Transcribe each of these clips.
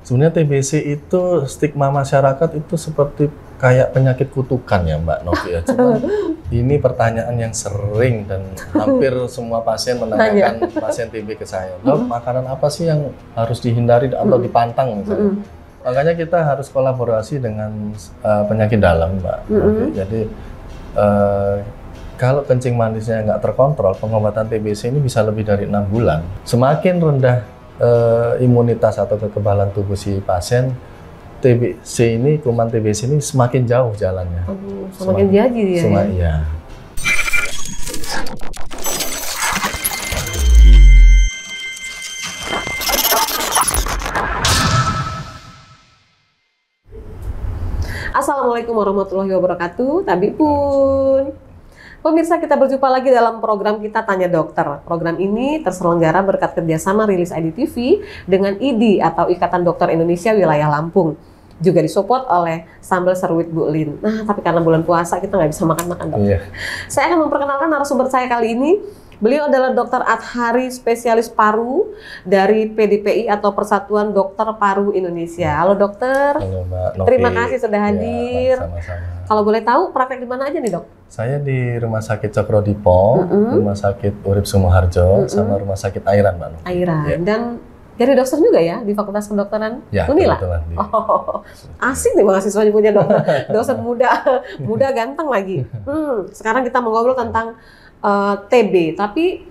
Sebenarnya TBC itu stigma masyarakat itu seperti kayak penyakit kutukan ya Mbak Novi ya. Cuma ini pertanyaan yang sering dan hampir semua pasien menanyakan pasien TB ke saya. Dok, makanan apa sih yang harus dihindari atau dipantang misalnya? Makanya kita harus kolaborasi dengan penyakit dalam Mbak Novi. Jadi kalau kencing manisnya nggak terkontrol, pengobatan TBC ini bisa lebih dari 6 bulan. Semakin rendah imunitas atau kekebalan tubuh si pasien, TBC ini, kuman TBC ini semakin jauh jalannya. Semakin jadi dia. Iya. Assalamualaikum warahmatullahi wabarakatuh. Tabi pun. Pemirsa, kita berjumpa lagi dalam program kita Tanya Dokter. Program ini terselenggara berkat kerjasama Rilis ID TV dengan IDI atau Ikatan Dokter Indonesia Wilayah Lampung. Juga disupport oleh Sambal Seruit Bu Lin. Nah, tapi karena bulan puasa kita nggak bisa makan-makan, Dok. Iya. Saya akan memperkenalkan narasumber saya kali ini. Beliau adalah Dr. Adhari, spesialis paru dari PDPI atau Persatuan Dokter Paru Indonesia. Halo dokter. Halo Mbak Novi. Terima kasih sudah hadir. Ya, sama-sama. Kalau boleh tahu praktek di mana aja nih dok? Saya di Rumah Sakit Cokro-Dipo, Rumah Sakit Urip Sumoharjo, sama Rumah Sakit Airan Mbak Novi. Airan. Ya. Dan jadi dokter juga ya di Fakultas Kedokteran ya, Unila? Oh, asik nih mahasiswanya punya dokter. Dosen muda ganteng lagi. Sekarang kita mau ngobrol tentang TB, tapi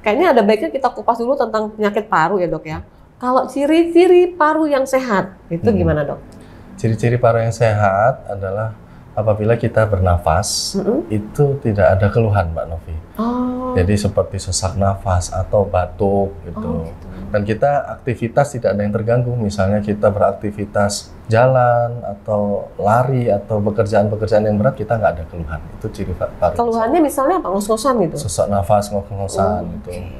kayaknya ada baiknya kita kupas dulu tentang penyakit paru ya dok ya. Kalau ciri-ciri paru yang sehat itu gimana dok? Ciri-ciri paru yang sehat adalah apabila kita bernafas itu tidak ada keluhan Mbak Novi. Jadi seperti sesak nafas atau batuk gitu. Dan kita aktivitas tidak ada yang terganggu. Misalnya kita beraktivitas jalan atau lari atau pekerjaan-pekerjaan yang berat, kita nggak ada keluhan. Itu ciri paru. Keluhannya misalnya apa? Ngos-ngosan gitu? Sesak nafas, ngos-ngosan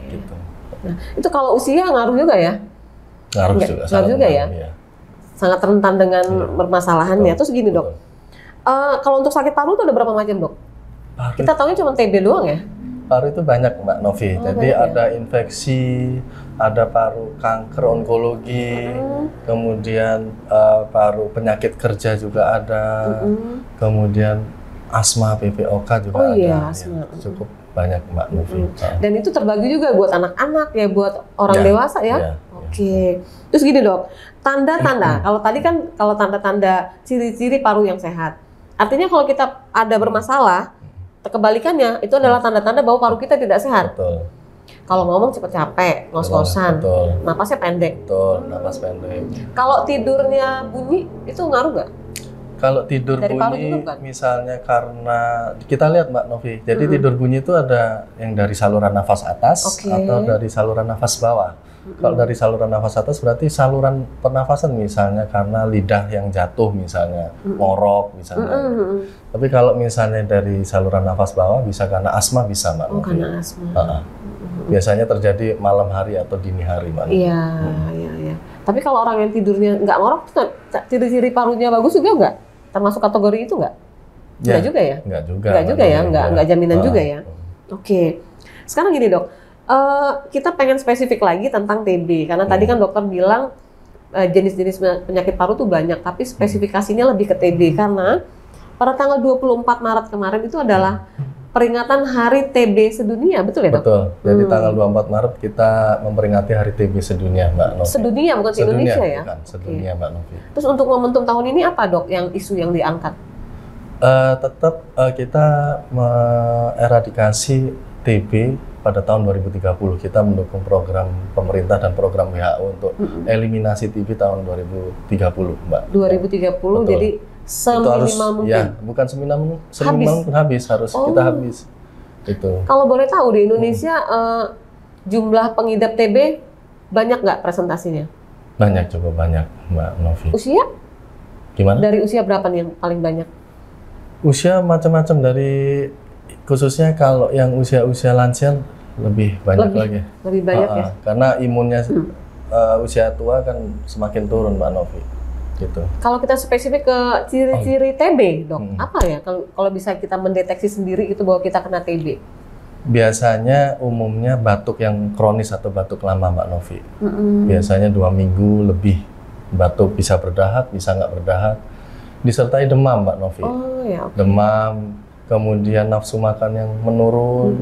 gitu. Nah, itu kalau usia ngaruh juga ya? Ngaruh juga. Ngaruh juga ya? Ya. Sangat rentan dengan permasalahannya. Terus gini dok, kalau untuk sakit paru itu ada berapa macam dok? Paru, kita tahunya cuma TB doang ya? Paru itu banyak Mbak Novi. Jadi ada infeksi, ada paru kanker onkologi, kemudian paru penyakit kerja juga ada, kemudian asma PPOK juga ada. Iya, asma. Ya, cukup banyak Mbak Novi. Dan itu terbagi juga buat anak-anak ya, buat orang dewasa ya? Oke. Terus gini dok, tanda-tanda, kalau tanda-tanda ciri-ciri paru yang sehat, artinya kalau kita ada bermasalah, kebalikannya itu adalah tanda-tanda bahwa paru kita tidak sehat. Betul. Kalau ngomong cepat capek, ngos-ngosan, napasnya pendek. Betul, napas pendek. Kalau tidurnya bunyi, itu ngaruh nggak? Kalau tidur dari bunyi, misalnya karena kita lihat Mbak Novi, jadi tidur bunyi itu ada yang dari saluran nafas atas atau dari saluran nafas bawah. Kalau dari saluran nafas atas berarti saluran pernafasan misalnya karena lidah yang jatuh misalnya, ngorok misalnya. Tapi kalau misalnya dari saluran nafas bawah bisa karena asma bisa Mbak Novi. Karena asma. Biasanya terjadi malam hari atau dini hari Mbak Novi. Iya. Tapi kalau orang yang tidurnya nggak ngorok, ciri-ciri parunya bagus juga nggak? Termasuk kategori itu nggak? Nggak juga ya? Nggak juga. Nggak juga ya? Nggak jaminan juga ya? Oke. Sekarang gini dok. Kita pengen spesifik lagi tentang TB karena tadi kan dokter bilang jenis-jenis penyakit paru tuh banyak, tapi spesifikasinya lebih ke TB karena pada tanggal 24 Maret kemarin itu adalah peringatan Hari TB sedunia, betul ya dok? Betul. Jadi tanggal 24 Maret kita memperingati Hari TB sedunia Mbak Novi. Sedunia bukan se-Indonesia ya? Bukan, sedunia Mbak Novi. Terus untuk momentum tahun ini apa dok yang isu yang diangkat? Tetap kita mengeradikasi TB pada tahun 2030. Kita mendukung program pemerintah dan program WHO untuk eliminasi TB tahun 2030, Mbak. 2030, betul. Jadi seminimal mungkin. Ya, bukan seminimal mungkin habis, harus kita habis. Itu. Kalau boleh tahu di Indonesia jumlah pengidap TB banyak nggak presentasinya? Banyak, cukup banyak, Mbak Novi. Usia? Gimana? Dari usia berapa nih yang paling banyak? Usia macam-macam, dari khususnya kalau yang usia-usia lansia lebih banyak lagi. Lebih banyak ya? Karena imunnya usia tua kan semakin turun Mbak Novi. Gitu. Kalau kita spesifik ke ciri-ciri TB dok, apa ya kalau bisa kita mendeteksi sendiri itu bahwa kita kena TB? Biasanya umumnya batuk yang kronis atau batuk lama Mbak Novi. Biasanya 2 minggu lebih batuk bisa berdahak, bisa nggak berdahak, disertai demam, Mbak Novi. Oh, ya, okay. Demam, kemudian nafsu makan yang menurun.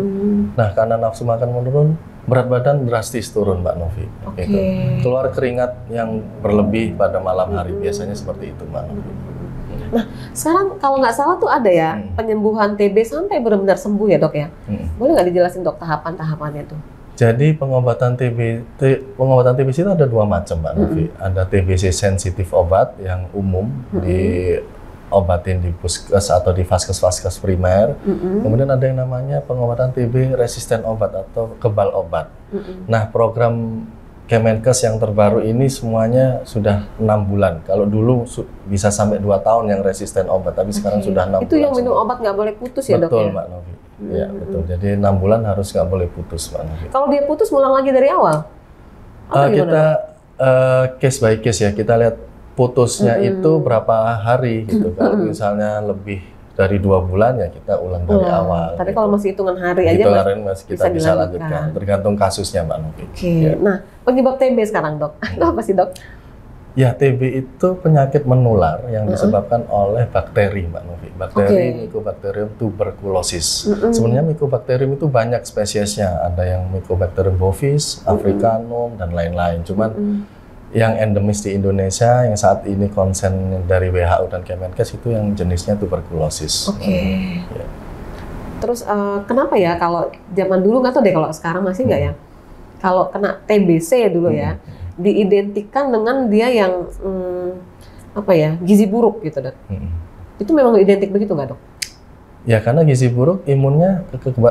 Nah, karena nafsu makan menurun, berat badan drastis turun, Mbak Novi. Okay. Gitu. Keluar keringat yang berlebih pada malam hari, biasanya seperti itu, Mbak Novi. Nah, sekarang kalau nggak salah tuh ada ya penyembuhan TB sampai benar-benar sembuh ya, Dok ya? Boleh nggak dijelasin, Dok, tahapan-tahapannya tuh? Jadi pengobatan TBC itu ada dua macam, Mbak Novi. Ada TBC sensitif obat yang umum diobatin di puskes atau di vaskes-vaskes primer. Kemudian ada yang namanya pengobatan TB resisten obat atau kebal obat. Nah, program Kemenkes yang terbaru ini semuanya sudah 6 bulan. Kalau dulu bisa sampai 2 tahun yang resisten obat, tapi sekarang sudah 6 bulan. Itu yang minum obat nggak boleh putus ya, Dok? Betul, Mbak Novi. Ya, betul. Jadi 6 bulan harus nggak boleh putus, Mbak Novi. Kalau dia putus, ngulang lagi dari awal? Kita case by case ya. Kita lihat putusnya itu berapa hari gitu. Kalau misalnya lebih dari 2 bulan ya kita ulang dari awal. Tapi gitu. kalau masih hitungan hari aja masih kita bisa lanjutkan. Tergantung kasusnya, Mbak Novi. Oke. Ya. Nah, penyebab TB sekarang, Dok. Itu apa sih, Dok? Ya, TB itu penyakit menular yang disebabkan oleh bakteri, Mbak Novi. Bakteri Mycobacterium tuberculosis. Sebenarnya Mycobacterium itu banyak spesiesnya. Ada yang Mycobacterium bovis, africanum, dan lain-lain. Cuman yang endemis di Indonesia yang saat ini konsen dari WHO dan Kemenkes itu yang jenisnya tuberkulosis. Ya. Terus kenapa ya kalau zaman dulu nggak tahu deh, kalau sekarang masih nggak ya? Kalau kena TBC ya dulu ya, diidentikan dengan dia yang gizi buruk gitu, Dok. Itu memang identik begitu nggak, Dok? Ya, karena gizi buruk, imunnya,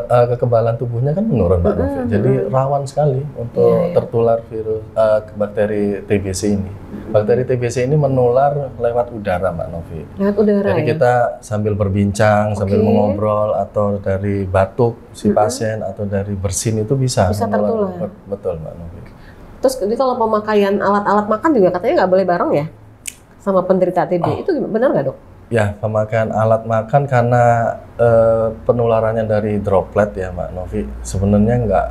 kekebalan tubuhnya kan menurun, Mbak Novi. Jadi rawan sekali untuk tertular virus bakteri TBC ini. Bakteri TBC ini menular lewat udara, Mbak Novi. Lewat udara. Jadi kita sambil berbincang, sambil mengobrol, atau dari batuk si pasien, atau dari bersin itu bisa tertular. Betul, Mbak Novi. Terus jadi kalau pemakaian alat-alat makan juga katanya nggak boleh bareng ya sama penderita TB. Itu benar nggak, Dok? Ya, pemakaian alat makan karena penularannya dari droplet ya, Mbak Novi. Sebenarnya nggak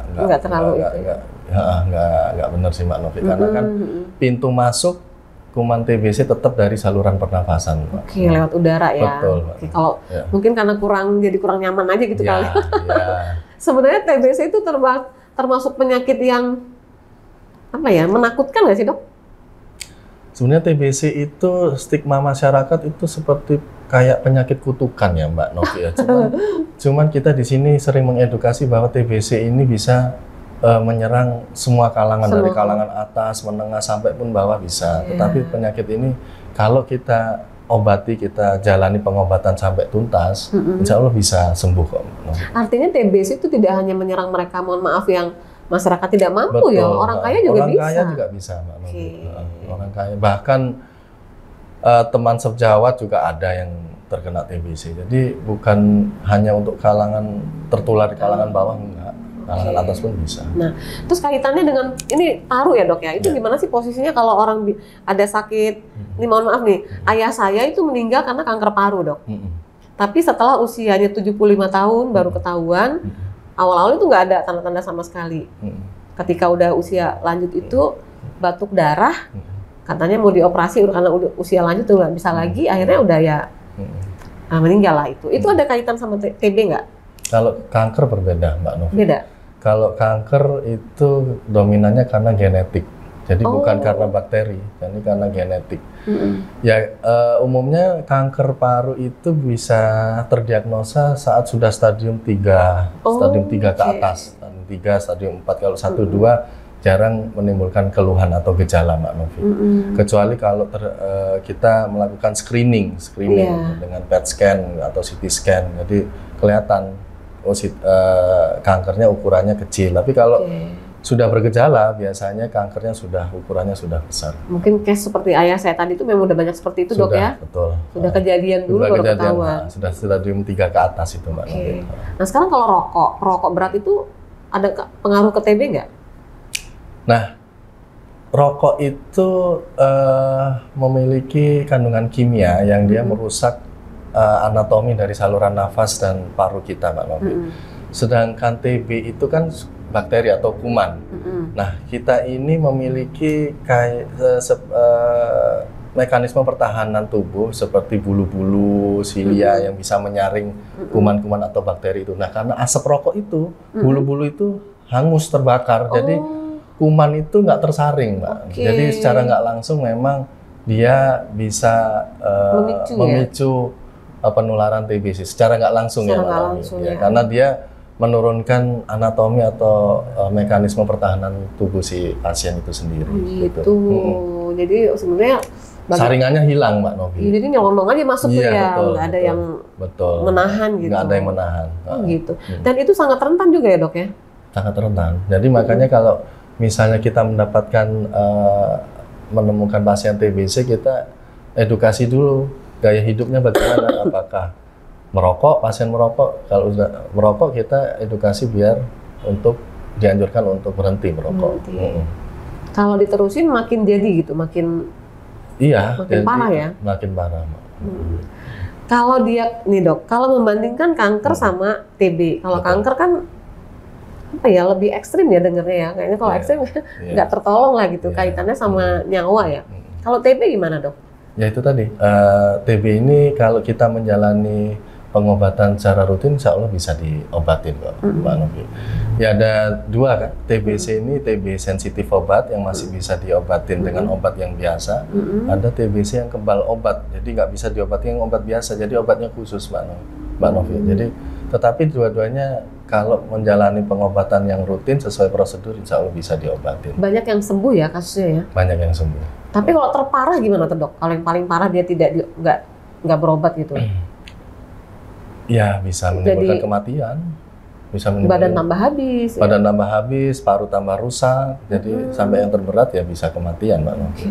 benar sih, Mbak Novi. Karena kan pintu masuk kuman TBC tetap dari saluran pernafasan. Oke, lewat udara ya. Betul. Kalau mungkin karena kurang nyaman aja gitu kali. Ya. Sebenarnya TBC itu termasuk penyakit yang menakutkan nggak sih, Dok? Sebenarnya TBC itu stigma masyarakat itu seperti kayak penyakit kutukan ya, Mbak Novi ya. Cuman kita di sini sering mengedukasi bahwa TBC ini bisa menyerang semua kalangan, dari kalangan atas, menengah sampai pun bawah bisa. Tetapi penyakit ini kalau kita obati, kita jalani pengobatan sampai tuntas, insya Allah bisa sembuh kok. Artinya TBC itu tidak hanya menyerang mereka, mohon maaf, yang masyarakat tidak mampu. Betul, ya, orang kaya juga bisa. Orang kaya juga bisa, Mbak Novi. Orang kaya, bahkan teman sejawat juga ada yang terkena TBC. Jadi bukan hanya untuk kalangan tertular di kalangan bawah, enggak. Kalangan atas pun bisa. Nah, terus kaitannya dengan ini paru ya, Dok ya? Itu gimana sih posisinya kalau orang ada sakit? Ini mohon maaf nih, ayah saya itu meninggal karena kanker paru, Dok. Tapi setelah usianya 75 tahun baru ketahuan. Awal-awal itu nggak ada tanda-tanda sama sekali. Ketika udah usia lanjut itu batuk darah, katanya mau dioperasi karena udah usia lanjut tuh nggak bisa lagi. Akhirnya udah meninggal lah itu. Itu ada kaitan sama TB nggak? Kalau kanker berbeda, Mbak Novi. Beda. Kalau kanker itu dominannya karena genetik. Jadi bukan karena bakteri, jadi karena genetik. Ya, umumnya kanker paru itu bisa terdiagnosa saat sudah stadium 3, stadium 3 ke atas. Stadium 3, stadium 4, kalau 1, 2 jarang menimbulkan keluhan atau gejala, Mbak Novi. Kecuali kalau kita melakukan screening dengan PET scan atau CT scan, jadi kelihatan kankernya ukurannya kecil. Tapi kalau sudah bergejala, biasanya kankernya ukurannya sudah besar. Mungkin case seperti ayah saya tadi itu memang udah banyak seperti itu, Dok ya? Betul. Sudah kejadian dulu baru ketahuan. Sudah stadium 3 ke atas itu, Mbak. Nah, sekarang kalau rokok berat itu ada pengaruh ke TB nggak? Nah, rokok itu memiliki kandungan kimia yang dia merusak anatomi dari saluran nafas dan paru kita, Mbak Novi. Sedangkan TB itu kan bakteri atau kuman. Nah, kita ini memiliki mekanisme pertahanan tubuh seperti bulu-bulu silia yang bisa menyaring kuman-kuman atau bakteri itu. Nah, karena asap rokok itu, bulu-bulu itu hangus terbakar, jadi kuman itu nggak tersaring, Mbak. Jadi secara nggak langsung memang dia bisa memicu penularan TBC. Secara nggak langsung ya. Karena dia menurunkan anatomi atau mekanisme pertahanan tubuh si pasien itu sendiri. Gitu. Jadi sebenarnya saringannya hilang, Mbak Novi. Jadi nyelonong aja masuk tuh ya, nggak ada yang menahan gitu. Nggak ada yang menahan. Gitu. Dan itu sangat rentan juga ya, Dok ya? Sangat rentan. Jadi makanya kalau misalnya kita mendapatkan menemukan pasien TBC, kita edukasi dulu gaya hidupnya bagaimana, apakah merokok, pasien merokok. Kalau sudah merokok, kita edukasi biar untuk dianjurkan untuk berhenti merokok. Kalau diterusin makin jadi gitu, makin parah ya? Makin parah. Kalau dia, nih Dok, kalau membandingkan kanker sama TB, kalau kanker kan apa ya, lebih ekstrim ya dengernya ya, kayaknya kalau ekstrim nggak tertolong lah gitu, kaitannya sama nyawa ya. Kalau TB gimana, Dok? Ya itu tadi, TB ini kalau kita menjalani pengobatan secara rutin, insya Allah bisa diobatin kok, Mbak Novi. Ya ada dua kan, TBC ini TB sensitif obat yang masih bisa diobatin dengan obat yang biasa. Ada TBC yang kebal obat, jadi nggak bisa diobatin yang obat biasa, jadi obatnya khusus, Mbak Novi. Jadi, tetapi dua-duanya kalau menjalani pengobatan yang rutin sesuai prosedur, insya Allah bisa diobatin. Banyak yang sembuh ya kasusnya ya? Banyak yang sembuh. Tapi kalau terparah gimana tuh, Dok? Kalau yang paling parah dia nggak berobat gitu? Ya, bisa menimbulkan kematian. Bisa badan tambah habis. Badan tambah habis, paru tambah rusak. Jadi sampai yang terberat ya bisa kematian, Mbak Novi.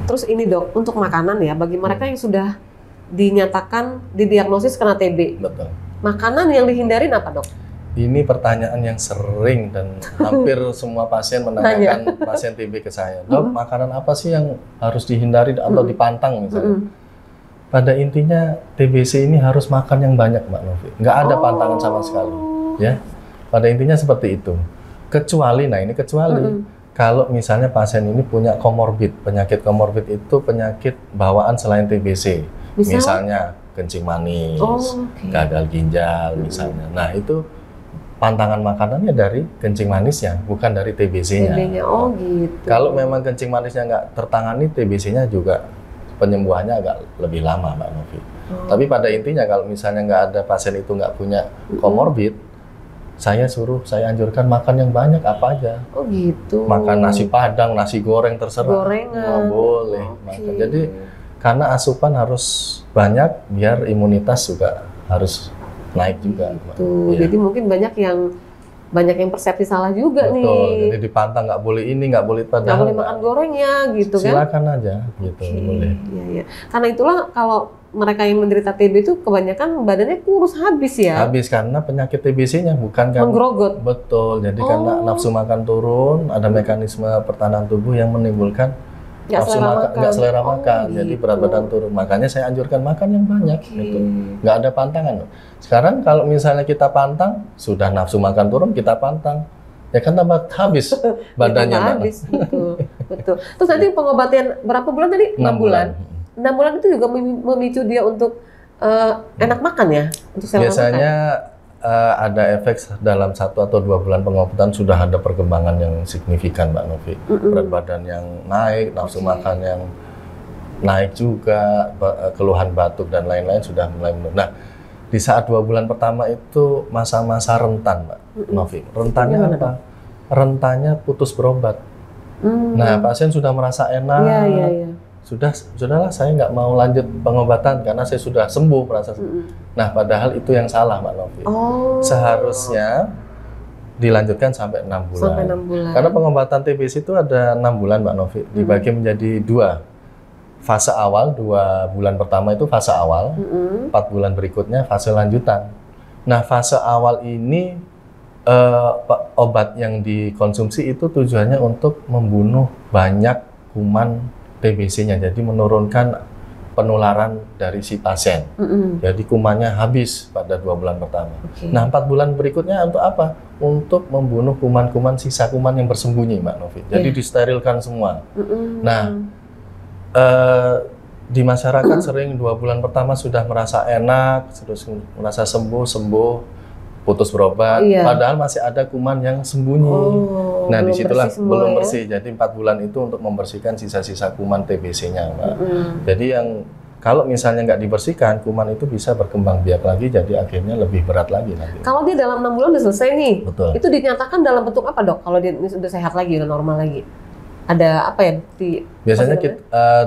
Terus ini, Dok, untuk makanan ya, bagi mereka yang sudah dinyatakan didiagnosis kena TB. Betul. Makanan yang dihindarin apa, Dok? Ini pertanyaan yang sering dan hampir semua pasien menanyakan pasien TB ke saya. Dok, makanan apa sih yang harus dihindari atau dipantang misalnya? Pada intinya TBC ini harus makan yang banyak, Mbak Novi. Nggak ada pantangan sama sekali, ya. Pada intinya seperti itu. Kecuali, kalau misalnya pasien ini punya komorbid. Penyakit komorbid itu penyakit bawaan selain TBC. Misalnya kencing manis, gagal ginjal misalnya. Nah itu pantangan makanannya dari kencing manisnya, bukan dari TBC-nya. Gitu. Kalau memang kencing manisnya nggak tertangani, TBC-nya juga penyembuhannya agak lebih lama, Mbak Novi. Tapi pada intinya kalau misalnya nggak ada pasien itu nggak punya komorbid, saya anjurkan makan yang banyak apa aja. Gitu. Makan nasi padang, nasi goreng terserah. Gorengan. Nggak boleh makan. Jadi karena asupan harus banyak, biar imunitas juga harus naik juga. Gitu. Jadi mungkin banyak yang persepsi salah juga. Betul, nih. Jadi dipantang nggak boleh ini, nggak boleh padahal. Nggak boleh makan gorengnya gitu kan? Silakan aja, gitu boleh. Iya. Karena itulah kalau mereka yang menderita TB itu kebanyakan badannya kurus habis ya? Habis karena penyakit TBC-nya, bukan kan? Menggerogot. Betul, jadi karena nafsu makan turun, ada mekanisme pertahanan tubuh yang menimbulkan nggak selera makan, jadi berat badan turun. Makanya saya anjurkan makan yang banyak, gitu. Nggak ada pantangan. Sekarang kalau misalnya kita pantang, sudah nafsu makan turun, kita pantang, ya kan tambah habis badannya. Habis, betul. Terus nanti pengobatan berapa bulan tadi? 6 bulan. 6 bulan itu juga memicu dia untuk enak makan ya? Untuk biasanya ada efek dalam 1 atau 2 bulan pengobatan sudah ada perkembangan yang signifikan, Mbak Novi. Berat badan yang naik, nafsu makan yang naik juga, keluhan batuk dan lain-lain sudah mulai menurun. Nah, di saat 2 bulan pertama itu masa-masa rentan, Mbak Novi. Rentannya apa? Rentannya putus berobat. Nah, pasien sudah merasa enak. Sudahlah saya nggak mau lanjut pengobatan karena saya sudah sembuh, merasa sembuh. Nah, padahal itu yang salah, Mbak Novi. Seharusnya dilanjutkan sampai 6 bulan. Sampai 6 bulan. Karena pengobatan TBC itu ada 6 bulan, Mbak Novi. Dibagi menjadi 2. Fase awal, 2 bulan pertama itu fase awal, 4 bulan berikutnya fase lanjutan. Nah, fase awal ini obat yang dikonsumsi itu tujuannya untuk membunuh banyak kuman TBC-nya, jadi menurunkan penularan dari si pasien. Jadi kumannya habis pada 2 bulan pertama. Nah 4 bulan berikutnya untuk apa? Untuk membunuh kuman-kuman, sisa kuman yang bersembunyi, Mbak Novi. Jadi disterilkan semua. Nah di masyarakat sering 2 bulan pertama sudah merasa enak, terus merasa sembuh, putus berobat, padahal masih ada kuman yang sembunyi. Nah disitulah belum bersih. Jadi 4 bulan itu untuk membersihkan sisa-sisa kuman TBC-nya, Mbak. Jadi yang kalau misalnya nggak dibersihkan, kuman itu bisa berkembang biak lagi, jadi akhirnya lebih berat lagi nanti. Kalau dia dalam 6 bulan udah selesai nih, betul. Itu dinyatakan dalam bentuk apa, Dok? Kalau dia sudah sehat lagi, udah normal lagi? Ada apa ya? Biasanya kita,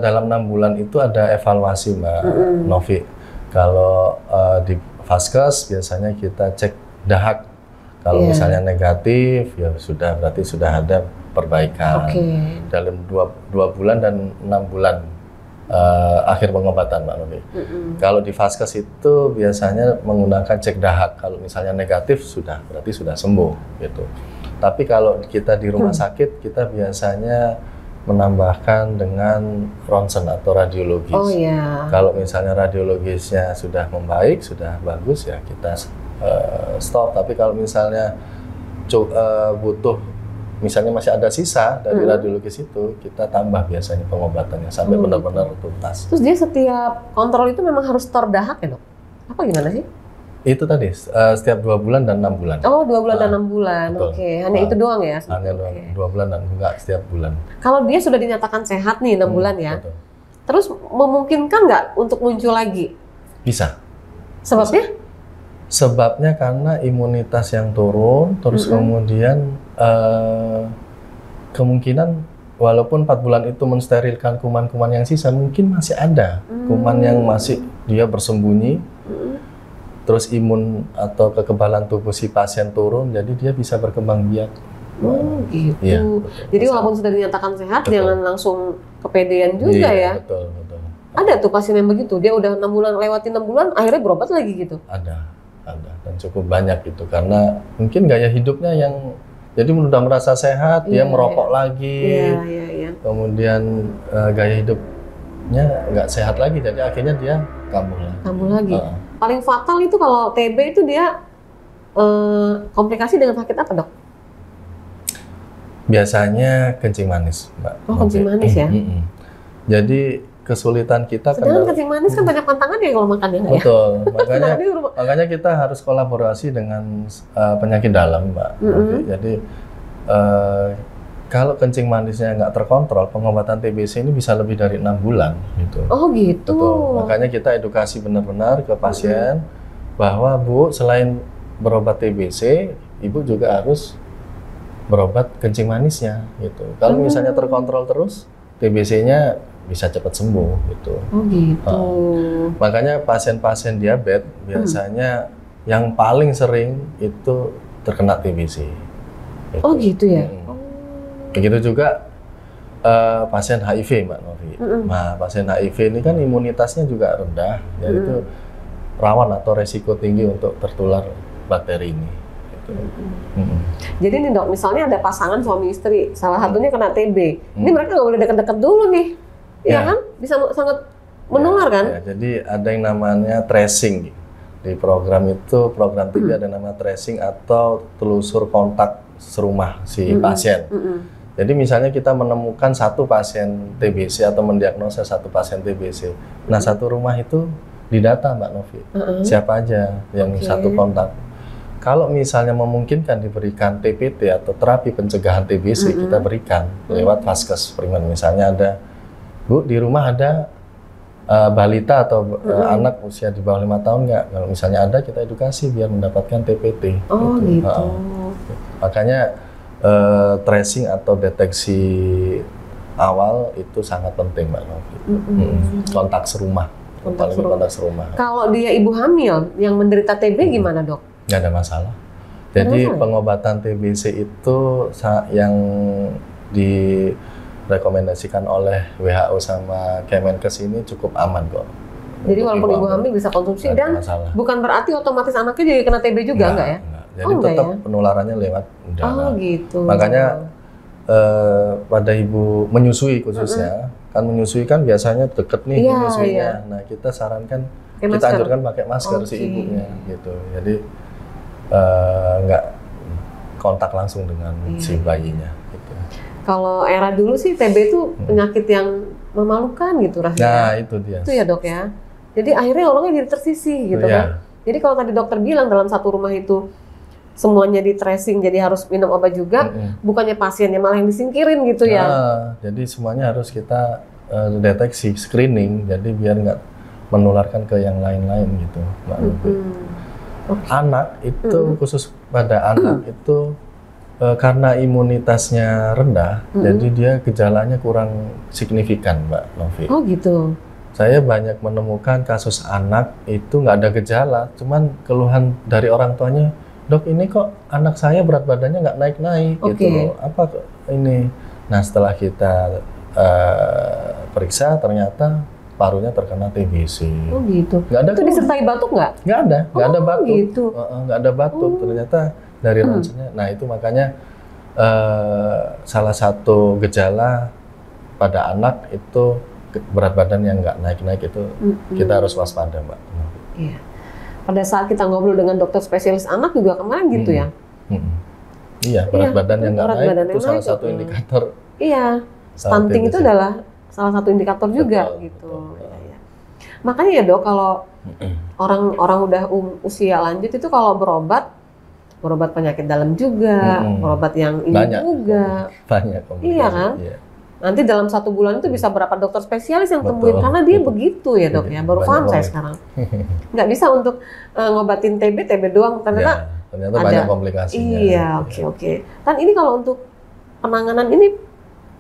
dalam 6 bulan itu ada evaluasi, Mbak Novi. Kalau di Vaskes biasanya kita cek dahak. Kalau misalnya negatif, ya sudah berarti sudah ada perbaikan. Dalam 2 bulan dan 6 bulan akhir pengobatan, Mbak Novi. Kalau di Vaskes itu biasanya menggunakan cek dahak. Kalau misalnya negatif sudah berarti sudah sembuh gitu. Tapi kalau kita di rumah sakit, kita biasanya menambahkan dengan ronsen atau radiologis. Kalau misalnya radiologisnya sudah membaik, sudah bagus, ya kita stop. Tapi kalau misalnya butuh, misalnya masih ada sisa dari radiologis itu, kita tambah biasanya pengobatannya sampai benar-benar tuntas. Terus dia setiap kontrol itu memang harus store dahak ya, Dok? Apa gimana sih? Itu tadi, setiap 2 bulan dan 6 bulan. Oh, 2 bulan dan 6 bulan. Hanya itu doang ya? Hanya 2 bulan dan enggak setiap bulan. Kalau dia sudah dinyatakan sehat nih 6 bulan ya, betul. Terus memungkinkan nggak untuk muncul lagi? Bisa. Sebabnya? Sebabnya karena imunitas yang turun, terus kemudian kemungkinan walaupun 4 bulan itu mensterilkan kuman-kuman yang sisa, mungkin masih ada kuman yang masih dia bersembunyi, terus imun atau kekebalan tubuh si pasien turun, jadi dia bisa berkembang biak. Gitu. Ya, jadi walaupun sudah dinyatakan sehat, jangan langsung kepedean juga ya. Betul. Ada tuh pasien yang begitu, dia udah 6 bulan, lewatin 6 bulan, akhirnya berobat lagi gitu? Ada, dan cukup banyak gitu, karena mungkin gaya hidupnya yang, jadi udah merasa sehat, dia merokok lagi, kemudian gaya hidupnya nggak sehat lagi, jadi akhirnya dia kambuh lagi. Paling fatal itu kalau TB itu dia komplikasi dengan sakit apa, Dok? Biasanya kencing manis, Mbak. Kencing manis ya? Jadi kesulitan kita, sedangkan kencing manis kan banyak tantangan ya kalau makannya, nggak ya? Betul, makanya kita harus kolaborasi dengan penyakit dalam, Mbak. Jadi kalau kencing manisnya nggak terkontrol, pengobatan TBC ini bisa lebih dari 6 bulan gitu. Oh gitu. Betul. Makanya kita edukasi benar-benar ke pasien bahwa Bu, selain berobat TBC, Ibu juga harus berobat kencing manisnya gitu. Kalau misalnya terkontrol terus, TBC-nya bisa cepat sembuh gitu. Oh gitu. Makanya pasien-pasien diabetes biasanya yang paling sering itu terkena TBC. Gitu. Oh gitu ya. Begitu juga pasien HIV, Mbak Novi. Nah, pasien HIV ini kan imunitasnya juga rendah, jadi itu rawan atau resiko tinggi untuk tertular bakteri ini. Gitu. Jadi nih, Dok, misalnya ada pasangan suami istri, salah satunya kena TB, ini mereka nggak boleh deket-deket dulu nih. Iya kan? Bisa sangat menular kan? Jadi ada yang namanya tracing di program itu, program TB ada nama tracing atau telusur kontak serumah si pasien. Jadi misalnya kita menemukan satu pasien TBC atau mendiagnosa satu pasien TBC, nah satu rumah itu didata, Mbak Novi, siapa aja yang satu kontak. Kalau misalnya memungkinkan diberikan TPT atau terapi pencegahan TBC, kita berikan lewat Vaskes Primer. Misalnya ada, Bu, di rumah ada balita atau anak usia di bawah 5 tahun nggak? Kalau misalnya ada, kita edukasi biar mendapatkan TPT. Oh gitu. Makanya tracing atau deteksi awal itu sangat penting, Mbak Novi. Kontak serumah. Kontak serumah. Kalau dia ibu hamil yang menderita TB gimana, Dok? Nggak ada masalah. Jadi pengobatan TBC itu yang direkomendasikan oleh WHO sama Kemenkes ini cukup aman kok. Jadi walaupun ibu hamil bisa konsumsi dan bukan berarti otomatis anaknya jadi kena TB juga, enggak ya? Enggak. Jadi tetap penularannya lewat udara. Oh gitu. Makanya pada ibu menyusui khususnya, kan menyusui kan biasanya deket nih menyusuinya. Nah kita sarankan, kita anjurkan pakai masker si ibunya gitu. Jadi nggak kontak langsung dengan si bayinya. Gitu. Kalau era dulu sih TB itu penyakit yang memalukan gitu rasanya. Nah itu dia. Itu ya dok ya. Jadi akhirnya orangnya jadi tersisih gitu kan. Jadi kalau tadi dokter bilang dalam satu rumah itu semuanya di tracing, jadi harus minum obat juga, bukannya pasiennya malah yang disingkirin gitu ya? Jadi semuanya harus kita deteksi, screening, jadi biar nggak menularkan ke yang lain-lain gitu, Mbak Novi. Anak itu khusus pada anak itu karena imunitasnya rendah, jadi dia gejalanya kurang signifikan, Mbak Novi. Oh gitu. Saya banyak menemukan kasus anak itu nggak ada gejala, cuman keluhan dari orang tuanya, dok ini kok anak saya berat badannya nggak naik-naik gitu, apa ini? Nah setelah kita periksa ternyata parunya terkena TBC. Oh gitu. Nggak ada. Itu disertai batuk nggak? Nggak ada, nggak ada batuk. Gitu. Nggak ada batuk. Ternyata dari ronsennya. Nah itu makanya salah satu gejala pada anak itu berat badan yang nggak naik-naik itu kita harus waspada, Mbak. Iya. Pada saat kita ngobrol dengan dokter spesialis anak juga kemarin gitu ya? Iya, berat badan yang nggak naik itu salah satu indikator. Iya, stunting itu adalah salah satu indikator juga gitu. Ya. Makanya ya dok, kalau orang udah usia lanjut itu kalau berobat penyakit dalam juga, berobat yang ini juga. Banyak. Iya kan? Iya. Nanti dalam 1 bulan itu bisa berapa dokter spesialis yang temuin, karena dia begitu ya dok ya, baru paham saya sekarang. Nggak bisa untuk ngobatin TB doang, ternyata ada banyak komplikasinya. Iya, oke. Dan ini kalau untuk penanganan ini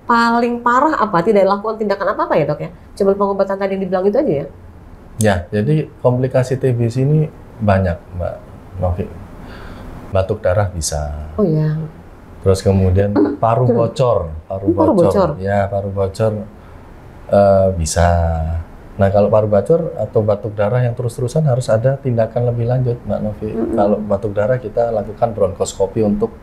paling parah apa? Tidak lakukan tindakan apa ya dok ya? Cuma pengobatan tadi yang dibilang itu aja ya? Ya, jadi komplikasi TBC ini banyak, Mbak Novi. Batuk darah bisa. Oh ya. Terus kemudian paru bocor. Ya, paru bocor bisa. Nah, kalau paru bocor atau batuk darah yang terus-terusan harus ada tindakan lebih lanjut, Mbak Novi. Kalau batuk darah kita lakukan bronkoskopi untuk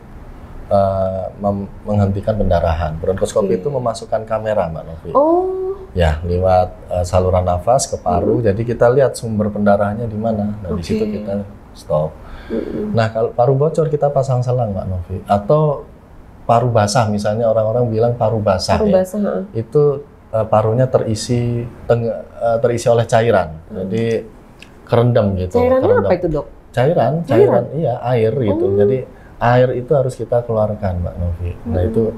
menghentikan pendarahan. Bronkoskopi itu memasukkan kamera, Mbak Novi. Oh. Ya, lewat saluran nafas ke paru. Jadi kita lihat sumber pendarahannya di mana. Nah, di situ kita stop. Nah, kalau paru bocor kita pasang selang, Mbak Novi. Atau paru basah, misalnya orang-orang bilang paru basah. Itu parunya terisi oleh cairan. Jadi kerendam gitu. Cairannya apa itu, dok? Cairan, iya, air gitu. Jadi air itu harus kita keluarkan, Mbak Novi. Nah, itu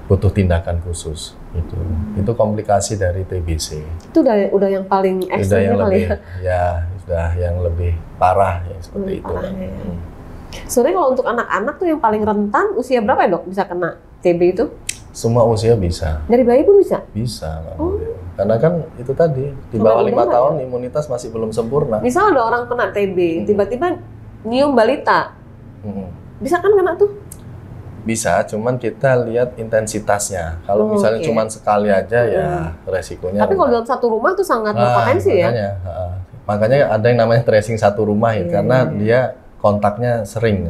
butuh tindakan khusus gitu. Itu komplikasi dari TBC. Itu udah yang paling ekstrim kali ya. Sudah yang lebih parah ya seperti itu. Sebenarnya kalau untuk anak-anak tuh yang paling rentan usia berapa ya dok bisa kena TB itu? Semua usia bisa. Dari bayi pun bisa? Bisa. Karena kan itu tadi di bawah 5 tahun imunitas masih belum sempurna. Misal ada orang kena TB, tiba-tiba nyium balita, bisa kan kena tuh? Bisa, cuman kita lihat intensitasnya. Kalau misalnya cuman sekali aja ya resikonya. Tapi kalau dalam satu rumah tuh sangat berpotensi ya? Makanya ada yang namanya tracing satu rumah ya, karena dia kontaknya sering.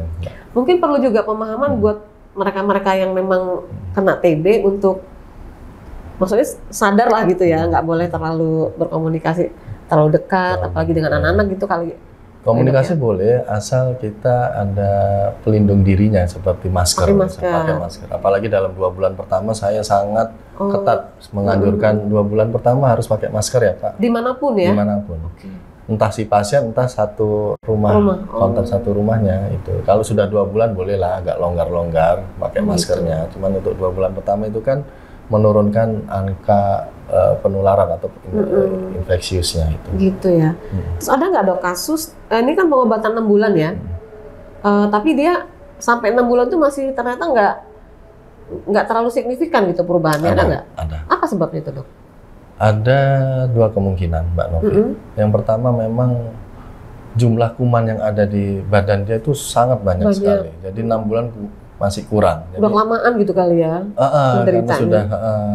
Mungkin perlu juga pemahaman buat mereka-mereka yang memang kena TB untuk maksudnya sadar lah gitu ya, nggak boleh terlalu berkomunikasi terlalu dekat, apalagi dengan anak-anak gitu kali. Komunikasi boleh, asal kita ada pelindung dirinya seperti masker. Pakai masker. Apalagi dalam 2 bulan pertama saya sangat ketat menganjurkan 2 bulan pertama harus pakai masker ya Pak. Dimanapun ya? Dimanapun. Entah si pasien, entah satu rumah. Kontak satu rumahnya itu. Kalau sudah 2 bulan bolehlah agak longgar-longgar pakai maskernya. Cuman untuk 2 bulan pertama itu kan menurunkan angka penularan atau infeksiusnya itu. Gitu ya. Terus ada nggak dok kasus, ini kan pengobatan 6 bulan ya, tapi dia sampai 6 bulan tuh masih ternyata nggak terlalu signifikan gitu perubahannya, ada nggak? Ada. Apa sebabnya itu dok? Ada 2 kemungkinan Mbak Novi. Yang pertama memang jumlah kuman yang ada di badan dia itu sangat banyak sekali. Jadi 6 bulan masih kurang. Udah kelamaan gitu kali ya? Sudah.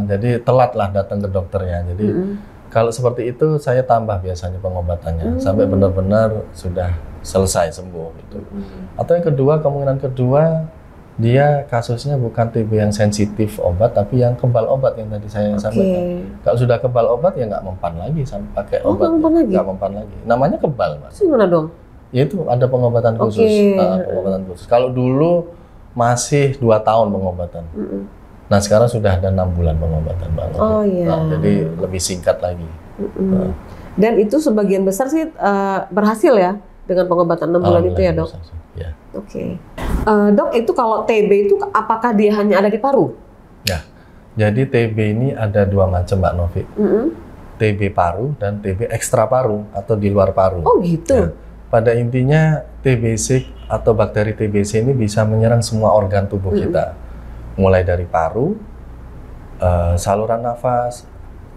Jadi telat lah datang ke dokternya. Jadi kalau seperti itu saya tambah biasanya pengobatannya sampai benar-benar sudah selesai sembuh gitu. Atau yang kedua, kemungkinan kedua dia kasusnya bukan TB yang sensitif obat, tapi yang kebal obat yang tadi saya sampaikan. Kalau sudah kebal obat ya nggak mempan lagi sampai pakai obat. Nggak mempan lagi. Namanya kebal, Mbak. Gimana dong? Ya itu ada pengobatan khusus. Pengobatan khusus. Kalau dulu masih 2 tahun pengobatan. Nah sekarang sudah ada 6 bulan pengobatan, Mbak. Oh iya. Jadi lebih singkat lagi. Dan itu sebagian besar sih berhasil ya dengan pengobatan 6 bulan itu ya, Dok? Ya. Oke. Dok, itu kalau TB itu apakah dia hanya ada di paru? Ya. Jadi TB ini ada 2 macam, Mbak Novi. TB paru dan TB ekstra paru atau di luar paru. Oh gitu. Ya. Pada intinya TBC atau bakteri TBC ini bisa menyerang semua organ tubuh kita. Mulai dari paru, saluran nafas,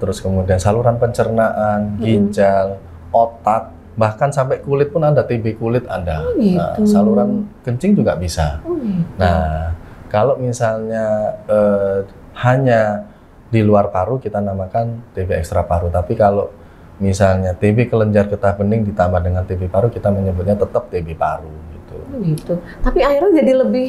terus kemudian saluran pencernaan, ginjal, otak, bahkan sampai kulit pun ada, TB kulit ada. Oh, gitu. Nah, saluran kencing juga bisa. Oh, gitu. Nah, kalau misalnya hanya di luar paru kita namakan TB ekstra paru. Tapi kalau misalnya TB kelenjar getah bening ditambah dengan TB paru, kita menyebutnya tetap TB paru gitu. Oh, gitu. Tapi akhirnya jadi lebih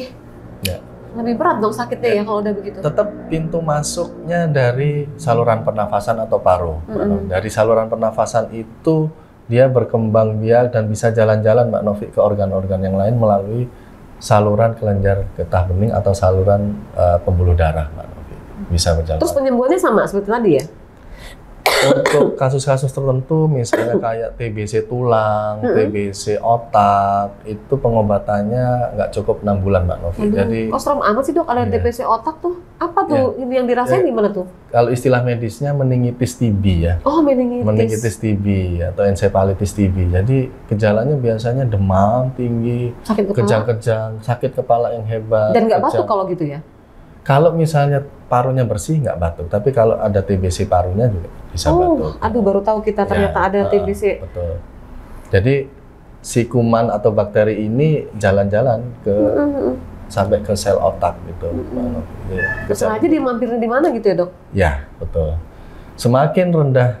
Ya. lebih berat dong sakitnya ya kalau udah begitu. Tetap pintu masuknya dari saluran pernafasan atau paru. Dari saluran pernafasan itu dia berkembang biak dan bisa jalan-jalan, Mbak Novi, ke organ-organ yang lain melalui saluran kelenjar getah bening atau saluran pembuluh darah, Mbak Novi. Bisa berjalan. Terus penyembuhannya sama seperti tadi ya? Untuk kasus-kasus tertentu, misalnya kayak TBC tulang, TBC otak, itu pengobatannya nggak cukup 6 bulan, Mbak Novi. Jadi, kok serem amat sih, Dok? Ada TBC otak tuh? Apa tuh ini yang dirasain gimana tuh? Kalau istilah medisnya meningitis TB ya. Oh, meningitis. Meningitis TB atau encephalitis TB. Jadi gejalanya biasanya demam tinggi, kejang-kejang, sakit kepala yang hebat. Dan nggak batuk kalau gitu ya? Kalau misalnya parunya bersih nggak batuk, tapi kalau ada TBC parunya juga bisa batuk. Aduh, baru tahu kita ternyata ada TBC. Betul. Jadi si kuman atau bakteri ini jalan-jalan ke sampai ke sel otak gitu. Sengaja dia mampirin di mana gitu ya, Dok? Ya, betul. Semakin rendah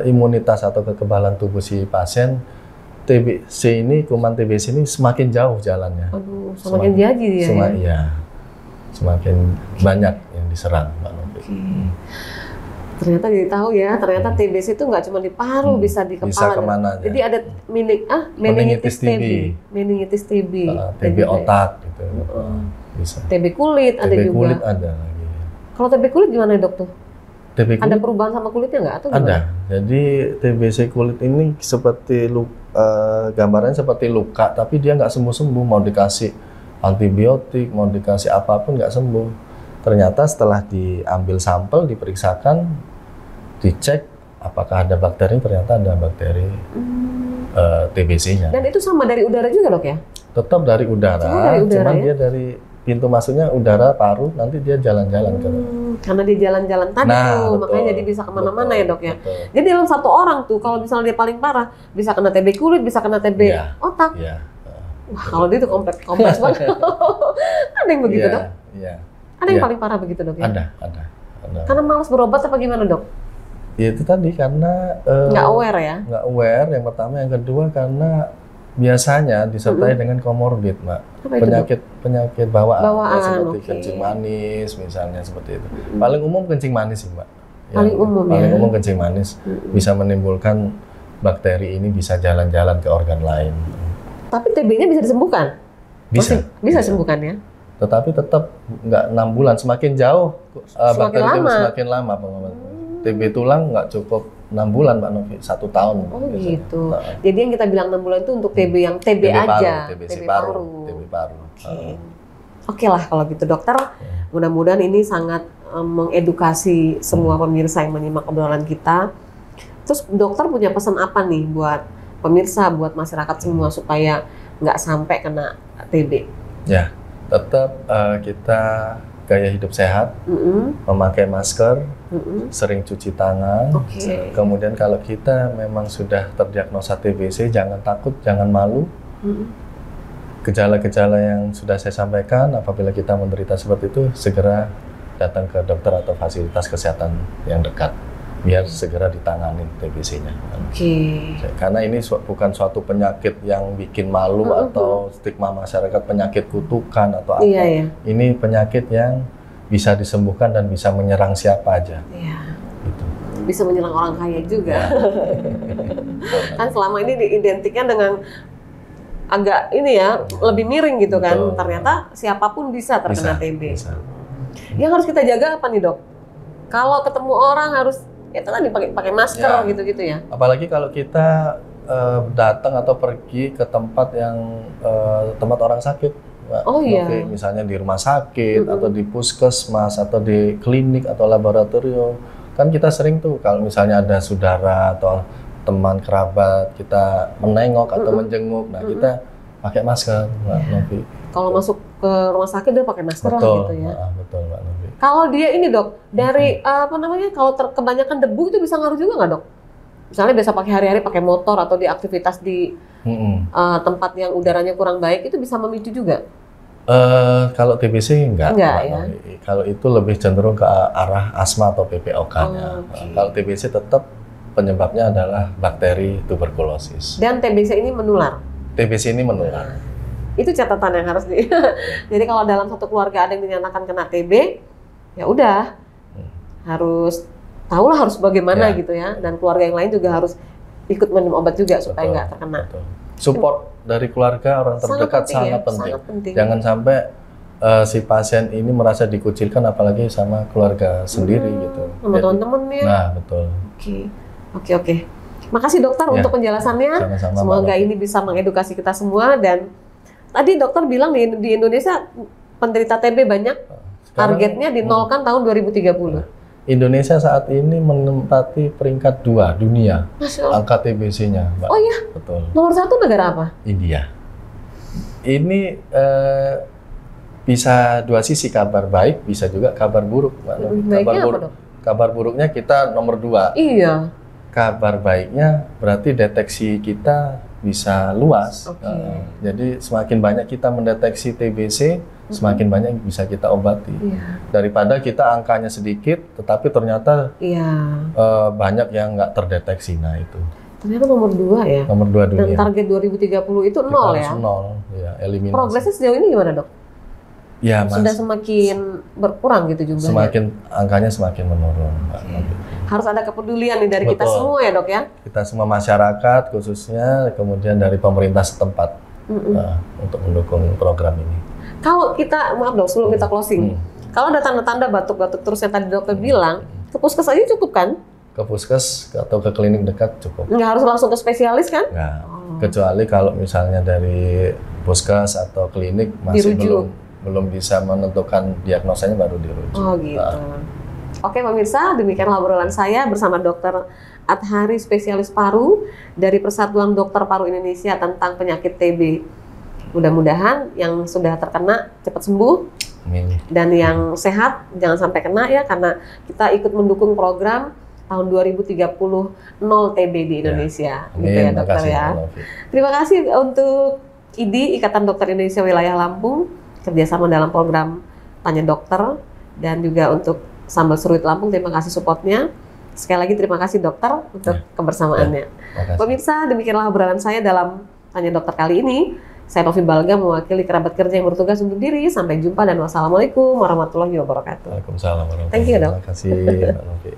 imunitas atau kekebalan tubuh si pasien, TBC ini, kuman TBC ini semakin jauh jalannya. Aduh, semakin jadi dia. Iya. Semakin banyak yang diserang, Mbak Novi. Ternyata jadi tahu ya, ternyata TBC itu nggak cuma di paru, bisa di kepala. Bisa kemana aja. Jadi ada meningitis TB, meningitis TB, TB otak gitu. Bisa. TB kulit ada juga. TB kulit ada lagi. Kalau TB kulit gimana, Dok tuh? TB kulit, ada perubahan sama kulitnya nggak atau gimana? Ada. Jadi TBC kulit ini seperti gambarannya seperti luka, tapi dia nggak sembuh-sembuh, mau dikasih antibiotik, mau dikasih apapun nggak sembuh. Ternyata setelah diambil sampel, diperiksakan, dicek apakah ada bakteri, ternyata ada bakteri TBC-nya. Dan itu sama dari udara juga, Dok ya? Tetap dari udara, cuman ya? dia dari pintu masuknya udara paru, nanti dia jalan-jalan ke. Karena dia jalan-jalan tadi tuh, makanya jadi bisa kemana-mana ya, Dok ya. Jadi dalam satu orang tuh, kalau misalnya dia paling parah, bisa kena TB kulit, bisa kena TB otak. Iya. Wah, kalau dia itu kompleks banget. Ada yang begitu, Dok? Iya. Ada yang paling parah begitu, Dok ya? Ada. Karena malas berobat apa gimana, Dok? Ya itu tadi karena nggak aware ya? Nggak aware, yang pertama. Yang kedua karena biasanya disertai dengan komorbid, Mbak. Penyakit bawaan seperti kencing manis misalnya, seperti itu. Paling umum kencing manis sih, Mbak. Paling umum kencing manis bisa menimbulkan bakteri ini, bisa jalan-jalan ke organ lain. Tapi TB-nya bisa disembuhkan? Bisa disembuhkan ya? Tetapi tetap nggak 6 bulan, semakin jauh bakteri itu semakin lama pengobatan. TB tulang nggak cukup 6 bulan, Mbak Novi, 1 tahun. Oh biasanya. Gitu. Jadi yang kita bilang 6 bulan itu untuk TB yang TB aja. TB paru. Oke lah kalau gitu, Dokter. Mudah-mudahan ini sangat mengedukasi semua pemirsa yang menyimak obrolan kita. Terus dokter punya pesan apa nih buat pemirsa, buat masyarakat semua supaya nggak sampai kena TB? Ya, tetap kita gaya hidup sehat, memakai masker, sering cuci tangan. Kemudian kalau kita memang sudah terdiagnosa TBC, jangan takut, jangan malu. Gejala-gejala yang sudah saya sampaikan, apabila kita menderita seperti itu, segera datang ke dokter atau fasilitas kesehatan yang dekat. biar segera ditangani TBC-nya. Karena ini bukan suatu penyakit yang bikin malu atau stigma masyarakat penyakit kutukan atau apa. Ini penyakit yang bisa disembuhkan dan bisa menyerang siapa aja. Gitu. Bisa menyerang orang kaya juga. Kan selama ini diidentikan dengan agak ini ya, lebih miring gitu kan. Betul. Ternyata siapapun bisa terkena TB. Yang harus kita jaga apa nih, Dok? Kalau ketemu orang harus ya tadi pakai masker gitu-gitu ya. Apalagi kalau kita datang atau pergi ke tempat yang tempat orang sakit. Misalnya di rumah sakit atau di puskesmas atau di klinik atau laboratorium. Kan kita sering tuh kalau misalnya ada saudara atau teman kerabat kita menengok atau menjenguk, nah kita pakai masker, Mbak Novi. Kalau masuk ke rumah sakit dia pakai masker lah gitu ya. Betul, Mbak Novi. Kalau dia ini, Dok, dari kalau kebanyakan debu itu bisa ngaruh juga nggak, Dok? Misalnya biasa pakai hari-hari pakai motor atau di aktivitas di tempat yang udaranya kurang baik, itu bisa memicu juga? Kalau TBC enggak ya? Kalau itu lebih cenderung ke arah asma atau PPOK-nya. Kalau TBC tetap penyebabnya adalah bakteri tuberkulosis. Dan TBC ini menular? TBC ini menular. Itu catatan yang harus Jadi kalau dalam satu keluarga ada yang dinyatakan kena TB, ya udah harus tahulah harus bagaimana gitu ya. Dan keluarga yang lain juga harus ikut minum obat juga supaya nggak terkena. Support dari keluarga orang terdekat sangat penting. Jangan sampai si pasien ini merasa dikucilkan, apalagi sama keluarga sendiri gitu. Sama teman-teman ya. Nah, betul. Oke. Makasih dokter untuk penjelasannya. Sama-sama, semoga ini bisa mengedukasi kita semua. Dan tadi dokter bilang di Indonesia penderita TB banyak. Targetnya dinolkan tahun 2030. Indonesia saat ini menempati peringkat 2 dunia angka TBC-nya, Mbak. Oh iya? Betul. Nomor 1 negara apa? India. Ini bisa dua sisi, kabar baik, bisa juga kabar buruk, Mbak. Baiknya apa, Dok? Kabar buruknya kita nomor 2. Iya. Kabar baiknya berarti deteksi kita bisa luas. Jadi semakin banyak kita mendeteksi TBC, semakin banyak bisa kita obati. Daripada kita angkanya sedikit, tetapi ternyata banyak yang nggak terdeteksi. Nah itu. Ternyata nomor 2 ya? Nomor 2 dunia. Dan target 2030 itu 0 ya? 0, ya, eliminasi. Progresnya sejauh ini gimana, Dok? Ya, sudah semakin berkurang gitu juga. Angkanya semakin menurun, Mbak. Harus ada kepedulian nih dari kita semua ya, Dok ya? Kita semua masyarakat khususnya, kemudian dari pemerintah setempat untuk mendukung program ini. Kalau kita, maaf Dok, sebelum kita closing, kalau ada tanda-tanda batuk-batuk terus yang tadi dokter bilang, ke puskes aja cukup kan? Ke puskes atau ke klinik dekat cukup. Nggak harus langsung ke spesialis kan? Nggak, kecuali kalau misalnya dari puskes atau klinik masih belum bisa menentukan diagnosanya, baru dirujuk. Oh gitu. Oke pemirsa, demikianlah obrolan saya bersama Dr. Athari, spesialis paru dari Persatuan Dokter Paru Indonesia tentang penyakit TB. Mudah-mudahan yang sudah terkena cepat sembuh. Amin. Dan yang sehat jangan sampai kena ya, karena kita ikut mendukung program tahun 2030 0 TB di Indonesia. Amin. Gitu ya dokter ya. Terima kasih untuk IDI, Ikatan Dokter Indonesia Wilayah Lampung, kerjasama dalam program Tanya Dokter, dan juga untuk Sambal Seruit Lampung, terima kasih supportnya. Sekali lagi terima kasih dokter untuk kebersamaannya. Pemirsa, demikianlah obrolan saya dalam Tanya Dokter kali ini. Saya Novi Balga mewakili kerabat kerja yang bertugas undur diri. Sampai jumpa dan wassalamualaikum warahmatullahi wabarakatuh. Waalaikumsalam warahmatullahi wabarakatuh. Thank you, Dok. Terima kasih, Mbak Novi.